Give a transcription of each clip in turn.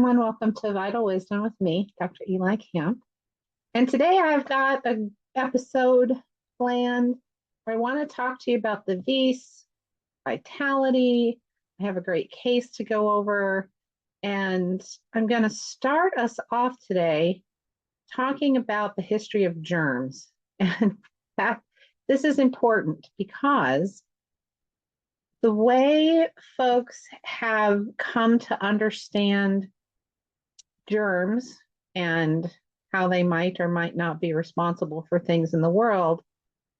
everyone. Welcome to Vital Wisdom with me, Dr. Eli Camp. And today I've got an episode planned where I want to talk to you about the V's, vitality. I have a great case to go over. And I'm going to start us off today talking about the history of germs. And that this is important because the way folks have come to understand germs and how they might or might not be responsible for things in the world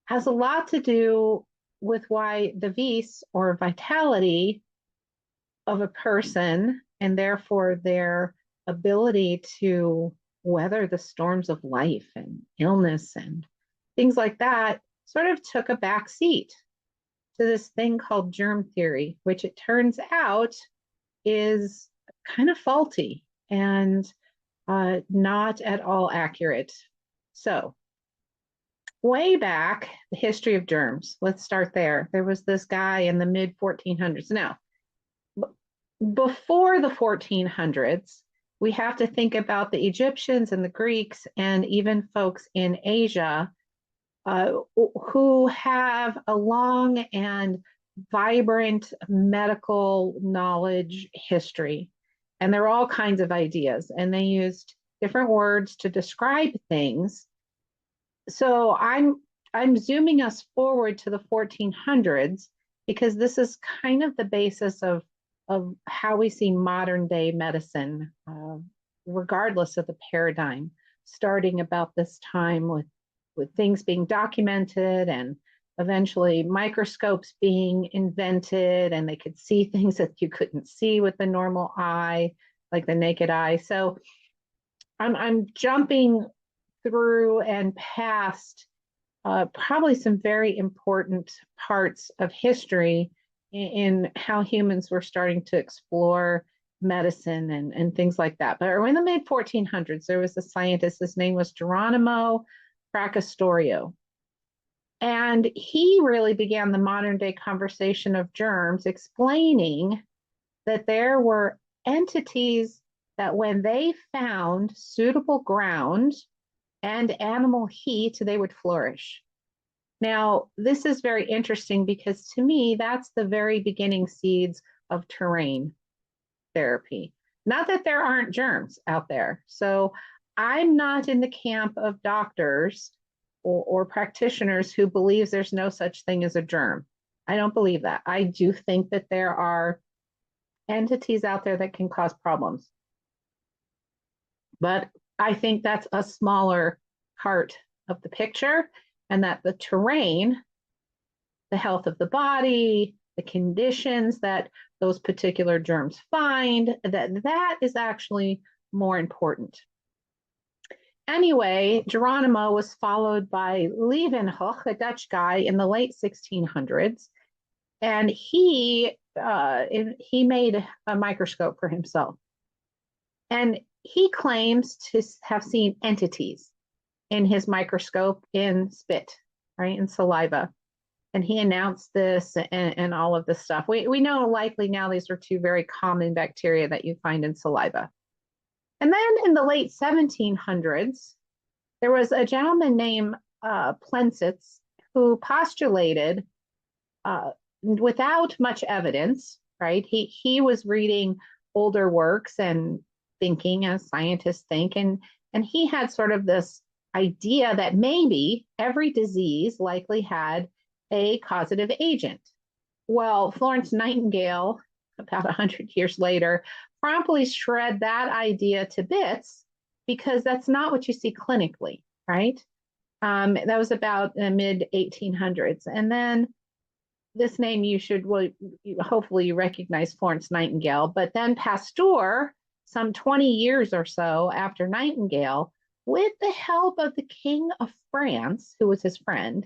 has a lot to do with why the vis or vitality of a person and therefore their ability to weather the storms of life and illness and things like that sort of took a back seat to this thing called germ theory, which it turns out is kind of faulty and not at all accurate. So, way back, the history of germs. Let's start there. There was this guy in the mid 1400s. Now, before the 1400s, we have to think about the Egyptians and the Greeks and even folks in Asia who have a long and vibrant medical knowledge history. And there are all kinds of ideas, and they used different words to describe things. So I'm zooming us forward to the 1400s because this is kind of the basis of how we see modern day medicine, regardless of the paradigm, starting about this time with things being documented and eventually microscopes being invented, and they could see things that you couldn't see with the normal eye, like the naked eye. So I'm jumping through and past probably some very important parts of history in how humans were starting to explore medicine and things like that. But in the mid 1400s, there was a scientist, his name was Geronimo Fracastorius. And he really began the modern day conversation of germs, explaining that there were entities that when they found suitable ground and animal heat, they would flourish. Now, this is very interesting because to me, that's the very beginning seeds of terrain therapy. Not that there aren't germs out there. So I'm not in the camp of doctors or practitioners who believes there's no such thing as a germ. I don't believe that. I do think that there are entities out there that can cause problems. But I think that's a smaller part of the picture, and that the terrain, the health of the body, the conditions that those particular germs find, that is actually more important. Anyway, Geronimo was followed by Leeuwenhoek, a Dutch guy in the late 1600s, and he made a microscope for himself. And he claims to have seen entities in his microscope in spit, right, in saliva. And he announced this and all of this stuff. We know likely now these are two very common bacteria that you find in saliva. And then in the late 1700s, there was a gentleman named Plensitz who postulated, without much evidence, right? He was reading older works and thinking as scientists think, and he had sort of this idea that maybe every disease likely had a causative agent. Well, Florence Nightingale, about 100 years later, promptly shred that idea to bits because that's not what you see clinically, right? That was about the mid 1800s. And then this name hopefully you recognize Florence Nightingale, but then Pasteur, some 20 years or so after Nightingale, with the help of the King of France, who was his friend,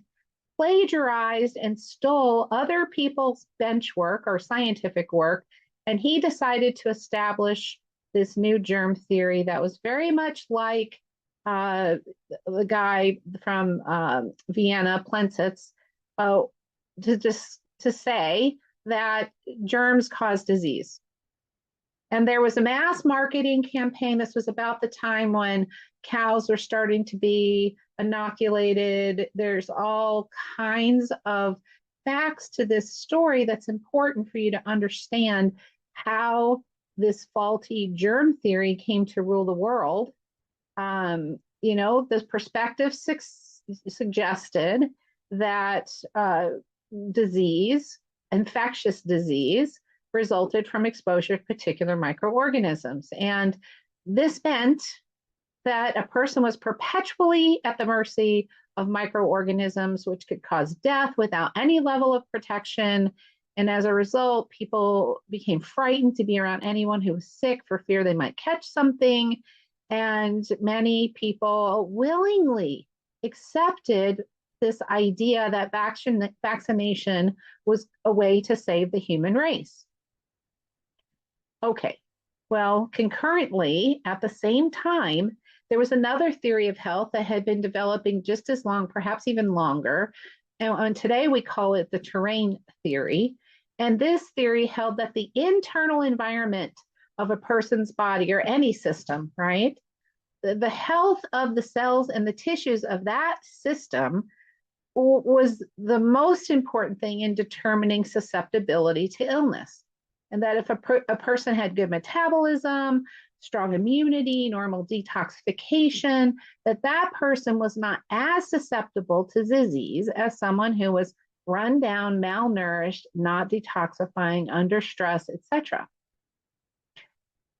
plagiarized and stole other people's bench work or scientific work, and he decided to establish this new germ theory that was very much like the guy from Vienna, Plensitz, to say that germs cause disease. And there was a mass marketing campaign. This was about the time when cows were starting to be inoculated. There's all kinds of facts to this story that's important for you to understand how this faulty germ theory came to rule the world. The perspective suggested that disease, infectious disease, resulted from exposure to particular microorganisms. And this meant that a person was perpetually at the mercy of microorganisms, which could cause death without any level of protection. And as a result, people became frightened to be around anyone who was sick for fear they might catch something. And many people willingly accepted this idea that vaccination was a way to save the human race. Okay, well, concurrently, at the same time, there was another theory of health that had been developing just as long, perhaps even longer. And today we call it the terrain theory. And this theory held that the internal environment of a person's body or any system, right? The health of the cells and the tissues of that system was the most important thing in determining susceptibility to illness. And that if a person had good metabolism, strong immunity, normal detoxification, that person was not as susceptible to disease as someone who was run down, malnourished, not detoxifying, under stress, etc.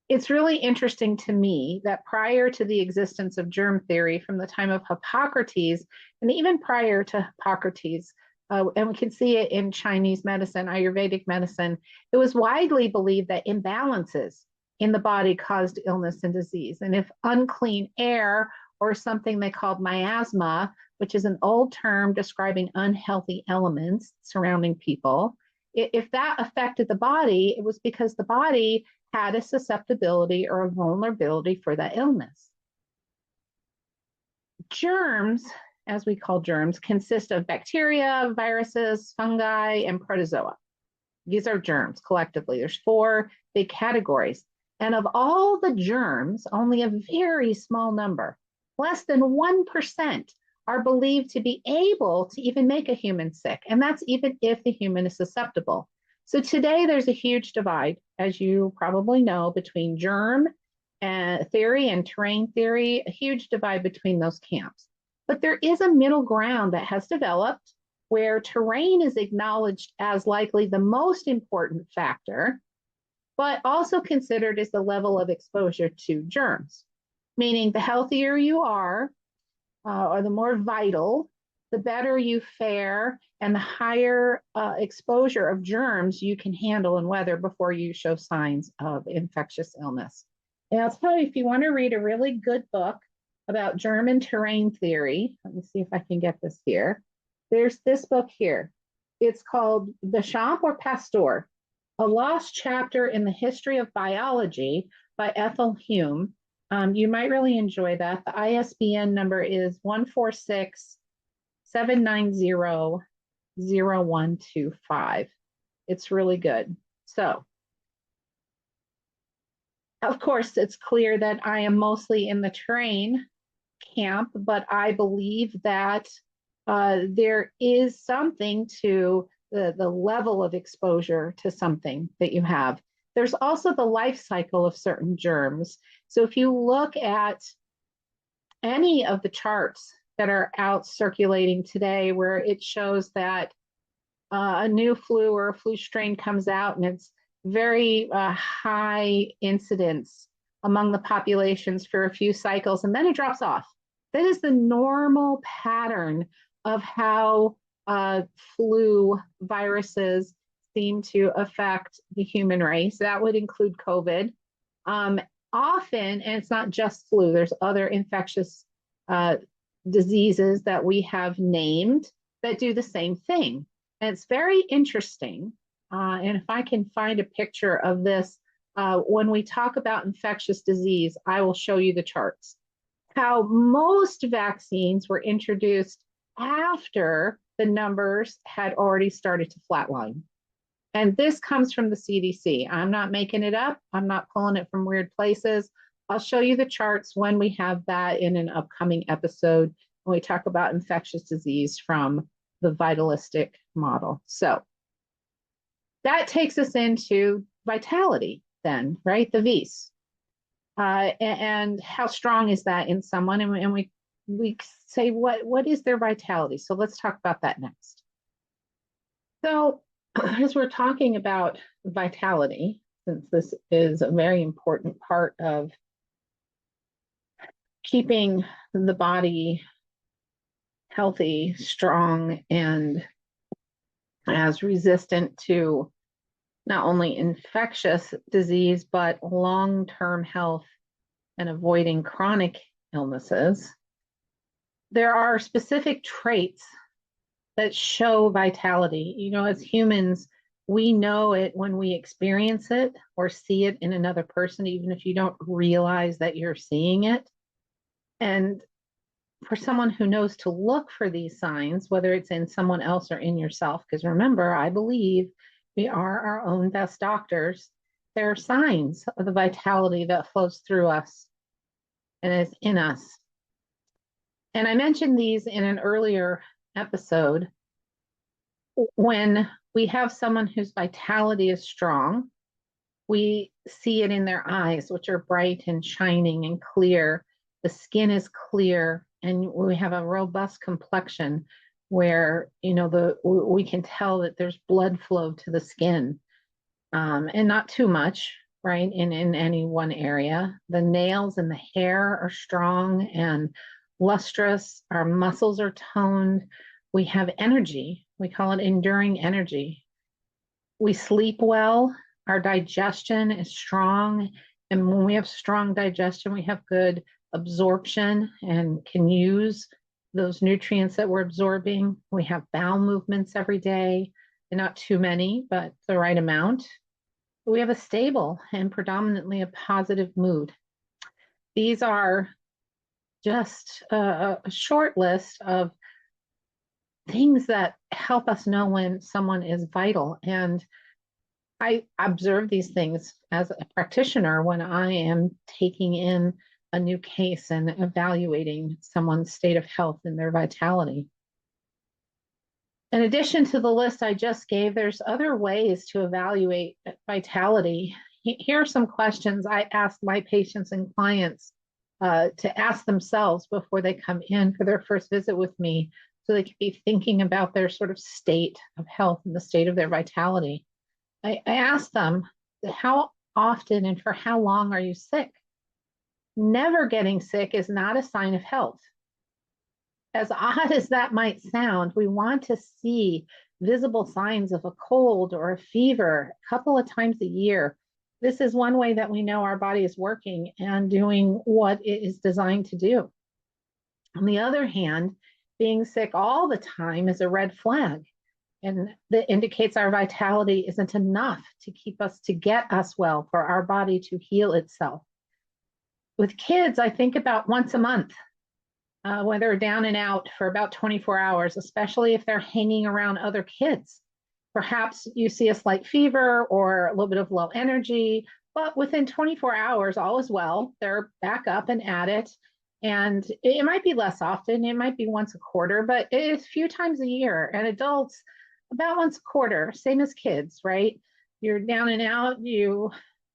It's really interesting to me that prior to the existence of germ theory, from the time of Hippocrates, and even prior to Hippocrates, and we can see it in Chinese medicine, Ayurvedic medicine, it was widely believed that imbalances in the body caused illness and disease. And if unclean air, or something they called miasma, which is an old term describing unhealthy elements surrounding people, if that affected the body, it was because the body had a susceptibility or a vulnerability for that illness. Germs, as we call germs, consist of bacteria, viruses, fungi, and protozoa. These are germs collectively. There's 4 big categories. And of all the germs, only a very small number, less than 1%, are believed to be able to even make a human sick. And that's even if the human is susceptible. So today there's a huge divide, as you probably know, between germ theory and terrain theory, a huge divide between those camps. But there is a middle ground that has developed where terrain is acknowledged as likely the most important factor, but also considered as the level of exposure to germs, meaning the healthier you are, or the more vital, the better you fare, and the higher exposure of germs you can handle and weather before you show signs of infectious illness. And I'll tell you, if you want to read a really good book about germ and terrain theory, let me see if I can get this here. There's this book here. It's called Bechamp or Pasteur, A Lost Chapter in the History of Biology by Ethel Hume. You might really enjoy that. The ISBN number is 146-790-0125. It's really good. So, of course, it's clear that I am mostly in the terrain camp, but I believe that there is something to the level of exposure to something that you have. There's also the life cycle of certain germs. So if you look at any of the charts that are out circulating today, where it shows that a new flu or a flu strain comes out and it's very high incidence among the populations for a few cycles, and then it drops off. That is the normal pattern of how flu viruses seem to affect the human race. That would include COVID. Often, and it's not just flu, there's other infectious diseases that we have named that do the same thing. And it's very interesting. And if I can find a picture of this, when we talk about infectious disease, I will show you the charts. How most vaccines were introduced after the numbers had already started to flatline. And this comes from the CDC. I'm not making it up. I'm not pulling it from weird places. I'll show you the charts when we have that in an upcoming episode when we talk about infectious disease from the vitalistic model. So that takes us into vitality then, right? The V's. And how strong is that in someone? And we say, what is their vitality? So let's talk about that next. So as we're talking about vitality, since this is a very important part of keeping the body healthy, strong, and as resistant to not only infectious disease, but long-term health and avoiding chronic illnesses, there are specific traits that show vitality. You know, as humans, we know it when we experience it or see it in another person, even if you don't realize that you're seeing it. And for someone who knows to look for these signs, whether it's in someone else or in yourself, because remember, I believe we are our own best doctors, there are signs of the vitality that flows through us and is in us. And I mentioned these in an earlier episode. When we have someone whose vitality is strong, we see it in their eyes, which are bright and shining and clear. The skin is clear, and we have a robust complexion where, you know, we can tell that there's blood flow to the skin, and not too much, right, in any one area. The nails and the hair are strong and lustrous. Our muscles are toned. We have energy. We call it enduring energy. We sleep well. Our digestion is strong. And when we have strong digestion, we have good absorption and can use those nutrients that we're absorbing. We have bowel movements every day, and not too many, but the right amount. We have a stable and predominantly a positive mood. These are just a short list of things that help us know when someone is vital. And I observe these things as a practitioner when I am taking in a new case and evaluating someone's state of health and their vitality. In addition to the list I just gave, there's other ways to evaluate vitality. Here are some questions I ask my patients and clients to ask themselves before they come in for their first visit with me, so they can be thinking about their sort of state of health and the state of their vitality. I ask them, how often and for how long are you sick? Never getting sick is not a sign of health. As odd as that might sound, we want to see visible signs of a cold or a fever a couple of times a year. This is one way that we know our body is working and doing what it is designed to do. On the other hand, being sick all the time is a red flag, and that indicates our vitality isn't enough to keep us, to get us well, for our body to heal itself. With kids, I think about once a month, when they're down and out for about 24 hours, especially if they're hanging around other kids. Perhaps you see a slight fever or a little bit of low energy, but within 24 hours, all is well. They're back up and at it. And it might be less often, it might be once a quarter, but it's a few times a year. And adults, about once a quarter, same as kids, right? You're down and out, you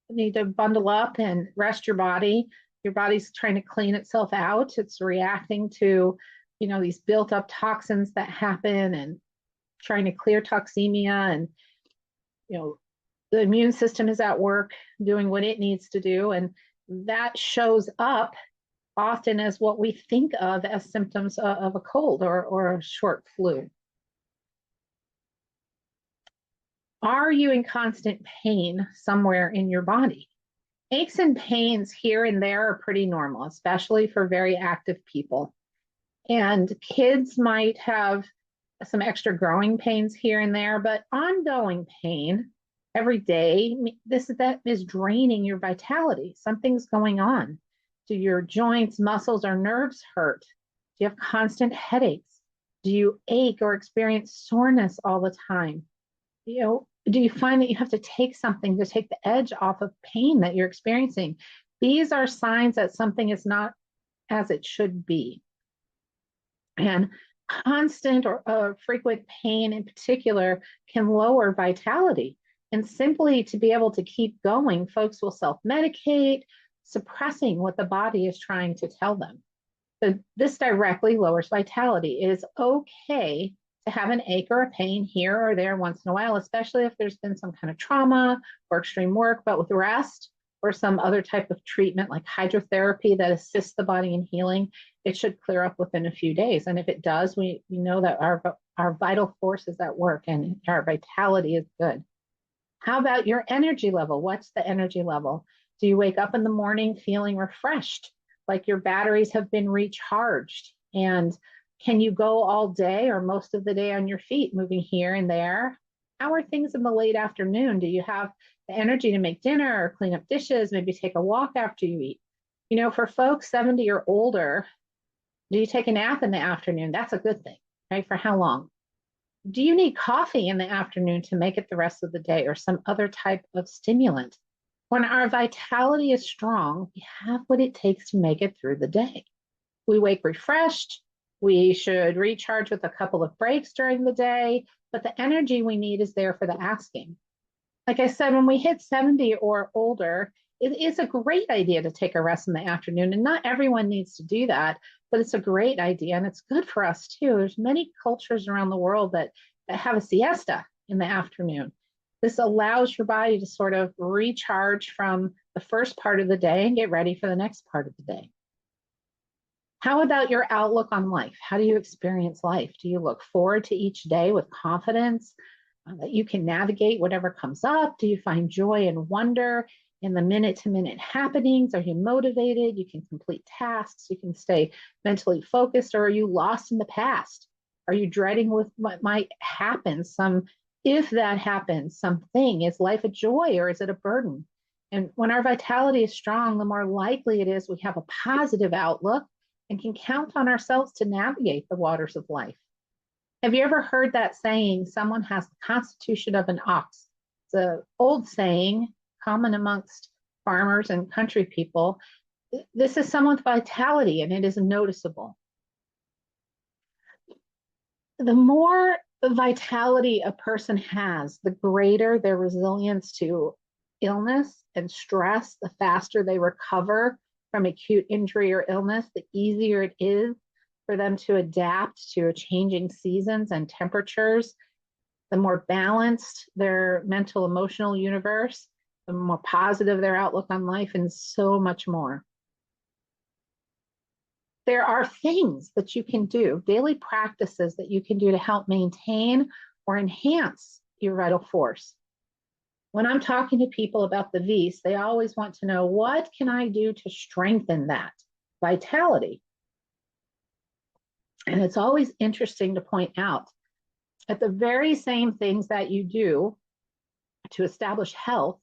need to bundle up and rest your body. Your body's trying to clean itself out. It's reacting to, you know, these built up toxins that happen and trying to clear toxemia. And, you know, the immune system is at work doing what it needs to do. And that shows up often as what we think of as symptoms of a cold or a short flu. Are you in constant pain somewhere in your body? Aches and pains here and there are pretty normal, especially for very active people. And kids might have some extra growing pains here and there, but ongoing pain every day, that is draining your vitality. Something's going on. Do your joints, muscles, or nerves hurt? Do you have constant headaches? Do you ache or experience soreness all the time? You know, Do you find that you have to take something to take the edge off of pain that you're experiencing? These are signs that something is not as it should be. And constant or frequent pain in particular can lower vitality. And simply to be able to keep going, folks will self medicate, suppressing what the body is trying to tell them. So this directly lowers vitality. It is okay to have an ache or a pain here or there once in a while, especially if there's been some kind of trauma or extreme work, but with rest or some other type of treatment like hydrotherapy that assists the body in healing, it should clear up within a few days. And if it does, we know that our vital force is at work and our vitality is good. How about your energy level? What's the energy level? Do you wake up in the morning feeling refreshed, like your batteries have been recharged? And can you go all day or most of the day on your feet, moving here and there? How are things in the late afternoon? Do you have the energy to make dinner or clean up dishes, maybe take a walk after you eat? You know, for folks 70 or older, do you take a nap in the afternoon? That's a good thing, right? For how long? Do you need coffee in the afternoon to make it the rest of the day or some other type of stimulant? When our vitality is strong, we have what it takes to make it through the day. We wake refreshed. We should recharge with a couple of breaks during the day, but the energy we need is there for the asking. Like I said, when we hit 70 or older, it is a great idea to take a rest in the afternoon. And not everyone needs to do that, but it's a great idea. And it's good for us too. There's many cultures around the world that have a siesta in the afternoon. This allows your body to sort of recharge from the first part of the day and get ready for the next part of the day. How about your outlook on life? How do you experience life? Do you look forward to each day with confidence that you can navigate whatever comes up? Do you find joy and wonder in the minute to minute happenings? Are you motivated? You can complete tasks. You can stay mentally focused. Or are you lost in the past? Are you dreading with what might happen? If that happens, something, is life a joy or is it a burden? And when our vitality is strong, the more likely it is we have a positive outlook and can count on ourselves to navigate the waters of life. Have you ever heard that saying, someone has the constitution of an ox? It's an old saying, common amongst farmers and country people. This is someone with vitality, and it is noticeable. The more vitality a person has, the greater their resilience to illness and stress, the faster they recover from acute injury or illness, the easier it is for them to adapt to changing seasons and temperatures, the more balanced their mental emotional universe, the more positive their outlook on life, and so much more. There are things that you can do, daily practices that you can do to help maintain or enhance your vital force. When I'm talking to people about the vis, they always want to know, what can I do to strengthen that vitality? And it's always interesting to point out that the very same things that you do to establish health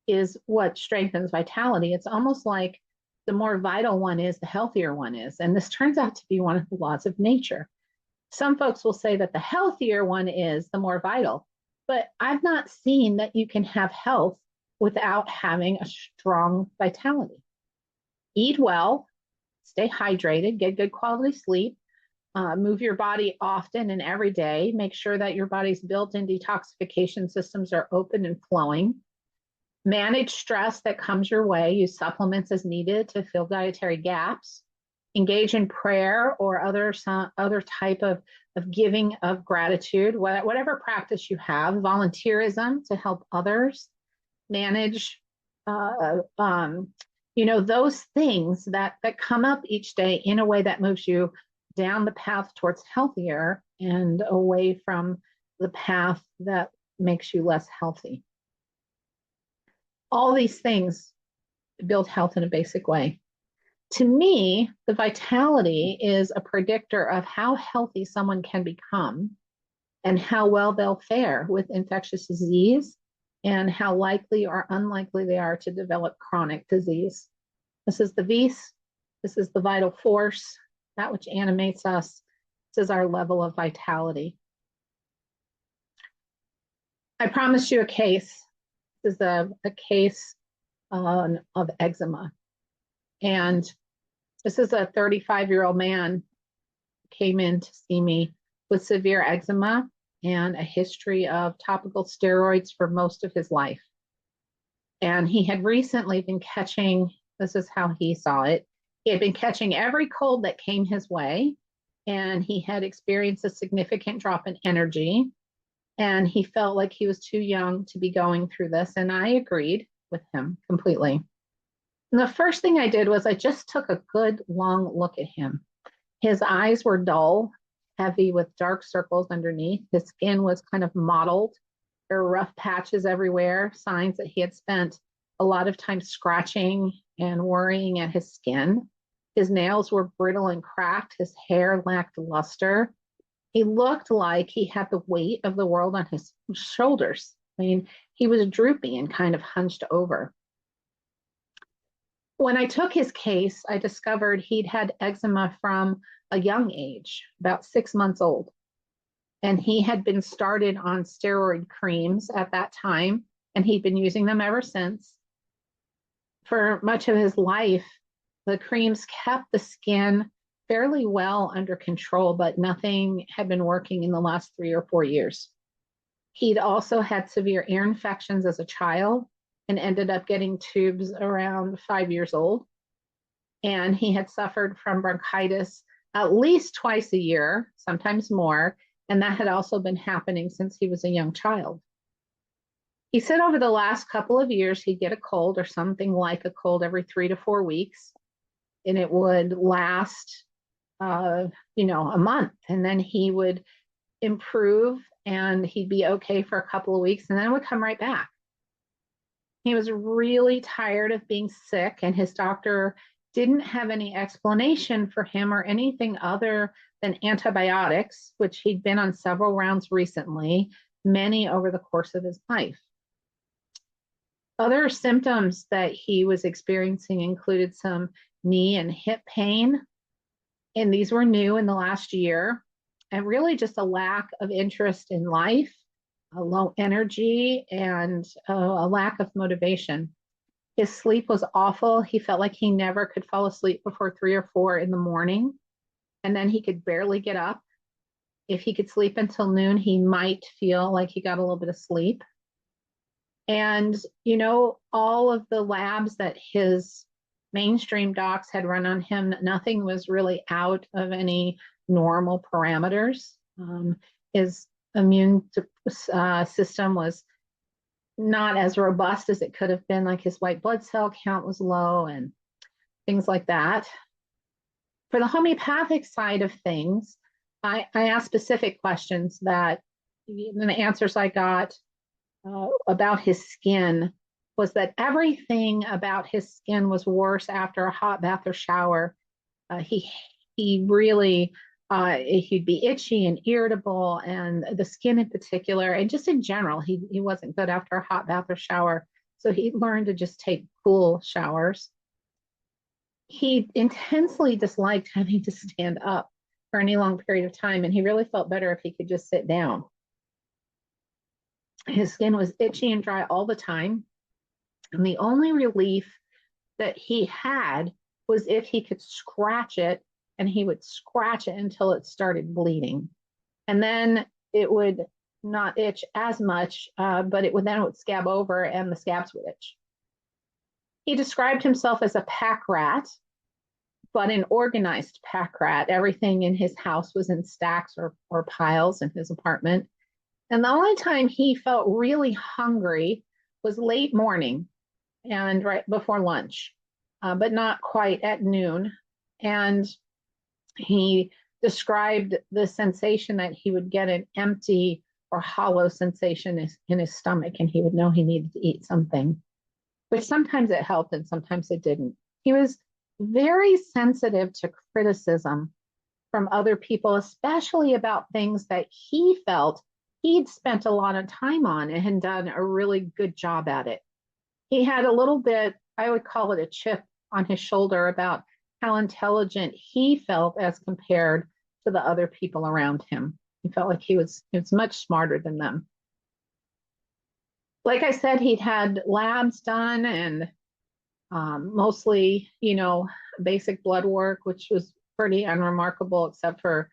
is what strengthens vitality. It's almost like the more vital one is, the healthier one is. And this turns out to be one of the laws of nature. Some folks will say that the healthier one is, the more vital. But I've not seen that you can have health without having a strong vitality. Eat well, stay hydrated, get good quality sleep, move your body often and every day. Make sure that your body's built-in detoxification systems are open and flowing. Manage stress that comes your way. Use supplements as needed to fill dietary gaps. Engage in prayer or other type of giving of gratitude, whatever practice you have. Volunteerism to help others. Manage, those things that come up each day in a way that moves you down the path towards healthier and away from the path that makes you less healthy. All these things build health in a basic way. To me, the vitality is a predictor of how healthy someone can become and how well they'll fare with infectious disease and how likely or unlikely they are to develop chronic disease. This is the vis. This is the vital force, that which animates us. This is our level of vitality. I promised you a case. This is a case of eczema. And this is a 35-year-old man came in to see me with severe eczema and a history of topical steroids for most of his life. And he had recently been catching, this is how he saw it, he had been catching every cold that came his way, and he had experienced a significant drop in energy. And he felt like he was too young to be going through this. And I agreed with him completely. And the first thing I did was I just took a good long look at him. His eyes were dull, heavy with dark circles underneath. His skin was kind of mottled. There were rough patches everywhere, signs that he had spent a lot of time scratching and worrying at his skin. His nails were brittle and cracked. His hair lacked luster. He looked like he had the weight of the world on his shoulders. I mean, he was droopy and kind of hunched over. When I took his case, I discovered he'd had eczema from a young age, about 6 months old. And he had been started on steroid creams at that time, and he'd been using them ever since. For much of his life, the creams kept the skin fairly well under control, but nothing had been working in the last 3 or 4 years. He'd also had severe ear infections as a child and ended up getting tubes around 5 years old. And he had suffered from bronchitis at least twice a year, sometimes more, and that had also been happening since he was a young child. He said over the last couple of years, he'd get a cold or something like a cold every 3 to 4 weeks, and it would last a month, and then he would improve and he'd be okay for a couple of weeks, and then it would come right back. He was really tired of being sick, and his doctor didn't have any explanation for him or anything other than antibiotics, which he'd been on several rounds recently, many over the course of his life. Other symptoms that he was experiencing included some knee and hip pain, and these were new in the last year, and really just a lack of interest in life, a low energy, and a lack of motivation. His sleep was awful. He felt like he never could fall asleep before 3 or 4 in the morning, and then he could barely get up. If he could sleep until noon, he might feel like he got a little bit of sleep. And, all of the labs that his mainstream docs had run on him, nothing was really out of any normal parameters. His immune system was not as robust as it could have been, like his white blood cell count was low and things like that. For the homeopathic side of things, I asked specific questions that the answers I got about his skin was that everything about his skin was worse after a hot bath or shower. He really he'd be itchy and irritable, and the skin in particular, and just in general, he wasn't good after a hot bath or shower. So he learned to just take cool showers. He intensely disliked having to stand up for any long period of time, and he really felt better if he could just sit down. His skin was itchy and dry all the time, and the only relief that he had was if he could scratch it, and he would scratch it until it started bleeding. And then it would not itch as much, but it would scab over and the scabs would itch. He described himself as a pack rat, but an organized pack rat. Everything in his house was in stacks or piles in his apartment. And the only time he felt really hungry was late morning and right before lunch, but not quite at noon. And he described the sensation that he would get an empty or hollow sensation in his stomach, and he would know he needed to eat something, which sometimes it helped and sometimes it didn't. He was very sensitive to criticism from other people, especially about things that he felt he'd spent a lot of time on and had done a really good job at it. He had a little bit, I would call it a chip on his shoulder about how intelligent he felt as compared to the other people around him. He felt like he was much smarter than them. Like I said, he'd had labs done and mostly, basic blood work, which was pretty unremarkable, except for,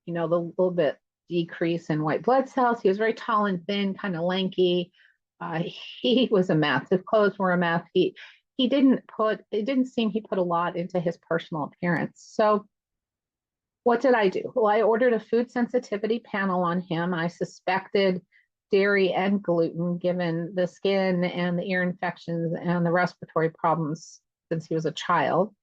the little bit decrease in white blood cells. He was very tall and thin, kind of lanky. Uh, he was a mess. His clothes were a mess. It didn't seem he put a lot into his personal appearance. So what did I do? Well, I ordered a food sensitivity panel on him. I suspected dairy and gluten given the skin and the ear infections and the respiratory problems since he was a child.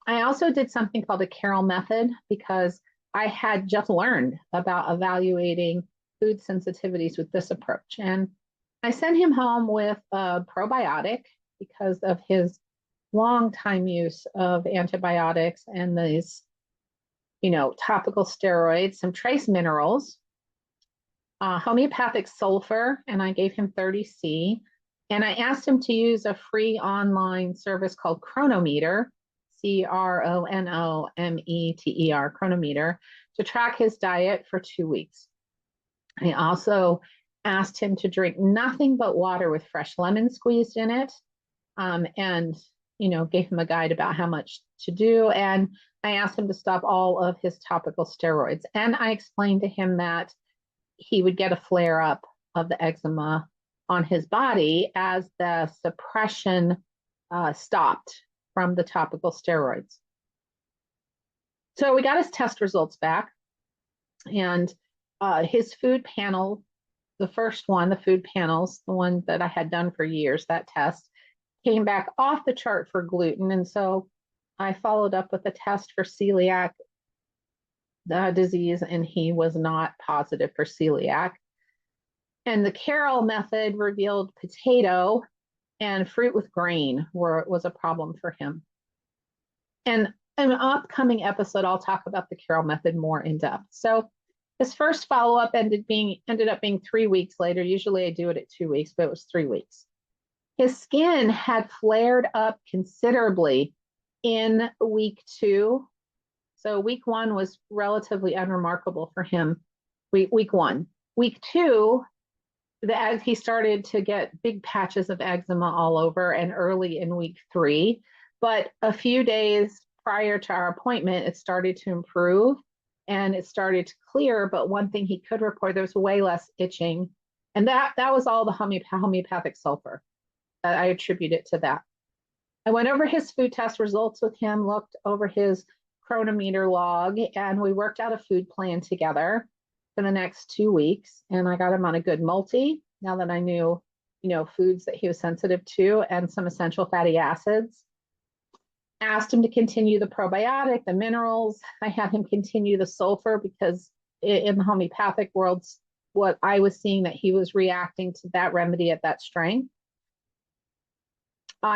I also did something called a Carroll method because I had just learned about evaluating food sensitivities with this approach. And I sent him home with a probiotic because of his long time use of antibiotics and these, topical steroids, some trace minerals, homeopathic sulfur, and I gave him 30C. And I asked him to use a free online service called Chronometer, Chronometer, Chronometer, to track his diet for 2 weeks. I also asked him to drink nothing but water with fresh lemon squeezed in it, and gave him a guide about how much to do. And I asked him to stop all of his topical steroids. And I explained to him that he would get a flare up of the eczema on his body as the suppression stopped from the topical steroids. So we got his test results back, and his food panel, the first one, the food panels, the one that I had done for years, that test came back off the chart for gluten. And so I followed up with a test for celiac disease, and he was not positive for celiac. And the Carroll method revealed potato and fruit with grain was a problem for him. And in an upcoming episode, I'll talk about the Carroll method more in depth. So his first follow-up ended up being 3 weeks later. Usually I do it at 2 weeks, but it was 3 weeks. His skin had flared up considerably in week 2. So week 1 was relatively unremarkable for him. Week 1. Week 2, he started to get big patches of eczema all over, and early in week 3. But a few days prior to our appointment, it started to improve and it started to clear. But one thing he could report, there was way less itching. And that was all the homeopathic sulfur. I attribute it to that. I went over his food test results with him, looked over his Chronometer log, and we worked out a food plan together for the next 2 weeks. And I got him on a good multi now that I knew, foods that he was sensitive to and some essential fatty acids. Asked him to continue the probiotic, the minerals. I had him continue the sulfur because in the homeopathic world, what I was seeing that he was reacting to that remedy at that strength.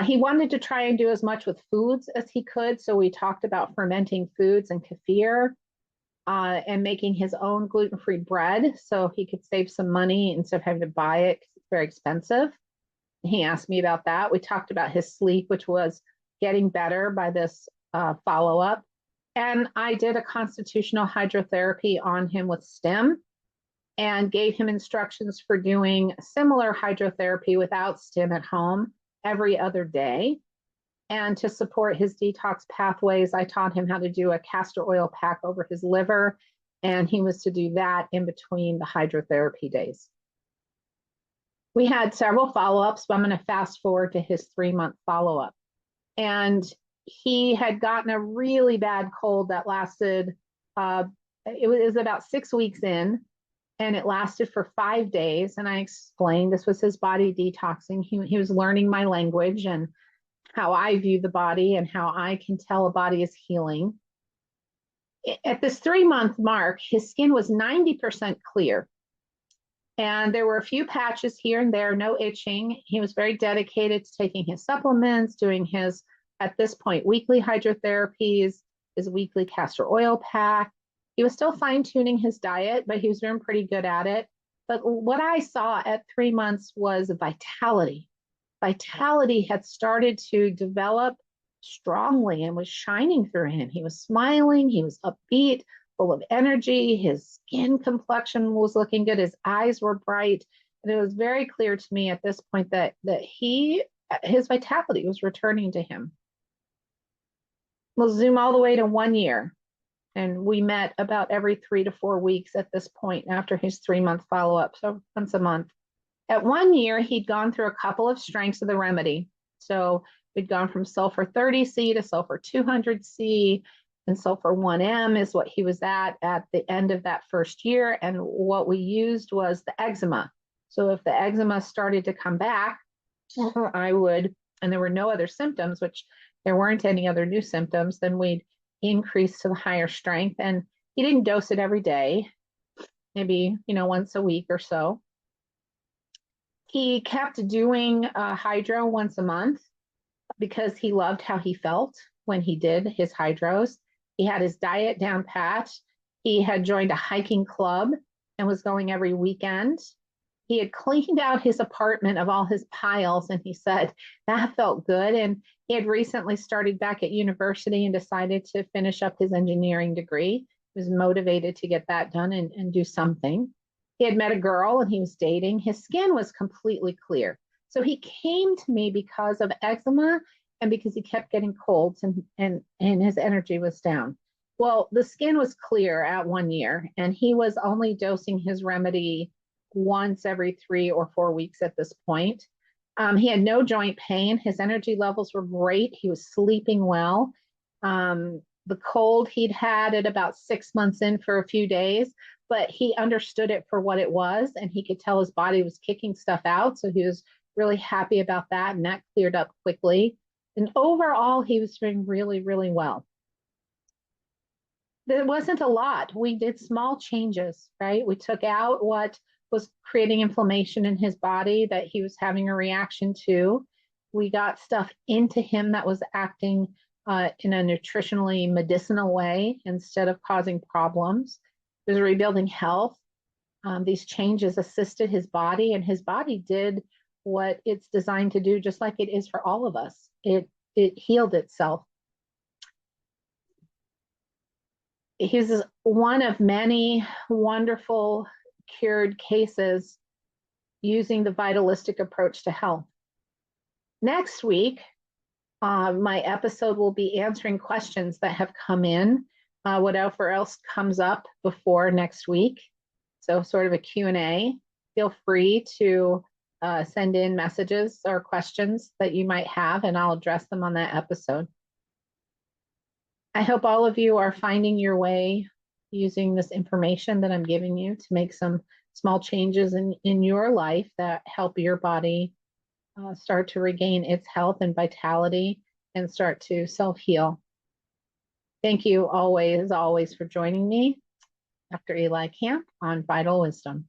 He wanted to try and do as much with foods as he could. So we talked about fermenting foods and kefir, and making his own gluten-free bread so he could save some money instead of having to buy it because it's very expensive. He asked me about that. We talked about his sleep, which was getting better by this follow-up. And I did a constitutional hydrotherapy on him with stim and gave him instructions for doing similar hydrotherapy without stim at home every other day. And to support his detox pathways, I taught him how to do a castor oil pack over his liver, and he was to do that in between the hydrotherapy days. We had several follow-ups, but I'm going to fast forward to his 3-month follow-up. And he had gotten a really bad cold that lasted, it was about 6 weeks in, and it lasted for 5 days. And I explained this was his body detoxing. He was learning my language and how I view the body and how I can tell a body is healing. At this 3-month mark, his skin was 90% clear. And there were a few patches here and there, no itching. He was very dedicated to taking his supplements, doing his, at this point, weekly hydrotherapies, his weekly castor oil pack. He was still fine-tuning his diet, but he was doing pretty good at it. But what I saw at 3 months was vitality. Vitality had started to develop strongly and was shining through him. He was smiling, he was upbeat, full of energy, his skin complexion was looking good, his eyes were bright, And it was very clear to me at this point that his vitality was returning to him. We'll zoom all the way to 1 year. And we met about every 3 to 4 weeks at this point after his 3 month follow up. So once a month. At 1 year, he'd gone through a couple of strengths of the remedy. So we'd gone from sulfur 30C to sulfur 200C, and sulfur 1M is what he was at the end of that first year. And what we used was the eczema. So if the eczema started to come back, I would, and there were no other symptoms, which there weren't any other new symptoms, then we'd increase to the higher strength. And he didn't dose it every day, maybe, once a week or so. He kept doing hydro once a month because he loved how he felt when he did his hydros. He had his diet down pat. He had joined a hiking club and was going every weekend. He had cleaned out his apartment of all his piles, and he said that felt good. And he had recently started back at university and decided to finish up his engineering degree. He was motivated to get that done and do something. He had met a girl and he was dating. His skin was completely clear. So he came to me because of eczema and because he kept getting colds and his energy was down. Well, the skin was clear at 1 year, and he was only dosing his remedy once every 3 or 4 weeks at this point. He had no joint pain. His energy levels were great. He was sleeping well. The cold he'd had at about 6 months in for a few days, but he understood it for what it was, and he could tell his body was kicking stuff out. So he was really happy about that, and that cleared up quickly. And overall, he was doing really, really well. There wasn't a lot. We did small changes, right? We took out what was creating inflammation in his body that he was having a reaction to. We got stuff into him that was acting in a nutritionally medicinal way instead of causing problems. It was rebuilding health. These changes assisted his body, and his body did what it's designed to do, just like it is for all of us. It healed itself. He's one of many wonderful cured cases using the vitalistic approach to health. Next week, my episode will be answering questions that have come in, whatever else comes up before next week. So sort of a Q&A. Feel free to send in messages or questions that you might have, and I'll address them on that episode. I hope all of you are finding your way using this information that I'm giving you to make some small changes in your life that help your body start to regain its health and vitality and start to self-heal. Thank you always for joining me, Dr. Eli Camp on Vital Wisdom.